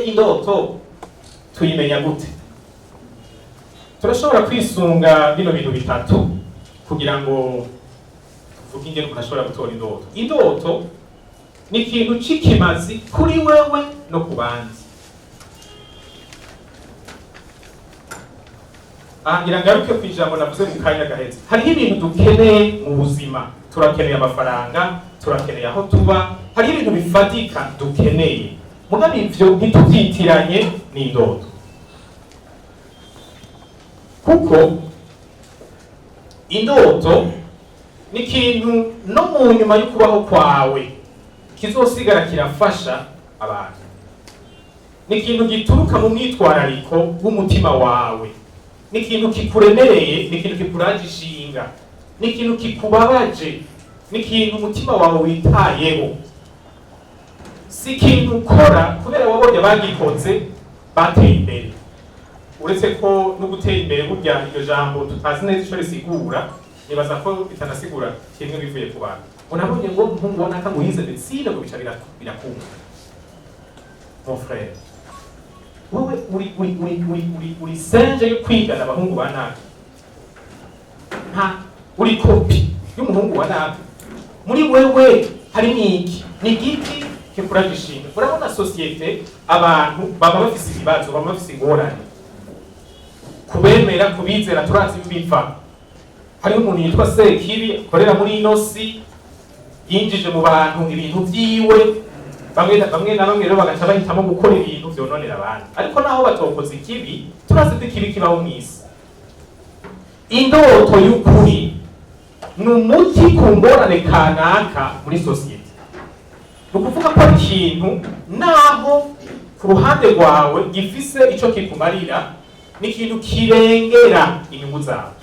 indoto tuyimenya gute? Turashobora kwisunga bino bintu bitatu kugira ngo tuvuge ingene umuntu ashobora gutora indoto. Indoto ni ikintu c'ikimazi kuri wewe no ku bandi. Ngira ngaruke kw'ijambo navuze mu kanya gaheze. Hariho ibintu dukeneye mu buzima. Turakeneye amafaranga, turakeneye aho tuba, hariho ibintu bifatika dukeneye. Mugabe ivyo ntituvyitiranye n'indoto. Kuko indoto ni ikintu no mu nyuma yo kubaho kwawe kizosigara kirafasha abantu. Ni ikintu gituruka mu mwitwarariko w'umutima wawe. Ni ikintu kikuremereye, ni ikintu kikuraje ishinga, ni ikintu kikubabaje, ni ikintu umutima wawe witayeho. Si ikintu ukora kubera wabonye abagikoze bateye imbere. Uretse ko no gutera imbere burya iryo jambo tutazi neza ico risigura, nibaza ko bitanasigura kimwe bivuye ku bantu. Unabonye ngo umuhungu wanaka ngo yize medicine ngo bica birakunda. Mon frère, wowe uri senje yo kwigana abahungu banaka. Uri kopi y'umuhungu wanaka. Muri wewe hari niki? Ni giti kikuraje ishinga. Urabona societe abantu baba bafise ibibazo, baba bafise ingorane. Kubemera kubizera turazi biva. Hari umuntu yitwa Sekibi akorera muri inosi yinjije mu bantu ibintu vyiwe, bamwe na bamwe rero bagaca bahitamo gukora ibintu vyononera abantu. Ariko naho batokoze ikibi, turazi ko ikibi kibaho mw'isi. Indoto y'ukuri ni umuti ku ngorane kanaka muri societe. Nukuvuga ko ari ikintu naho ku ruhande rwawe gifise ico kikumarira, ni ikintu kirengera inyungu zawe.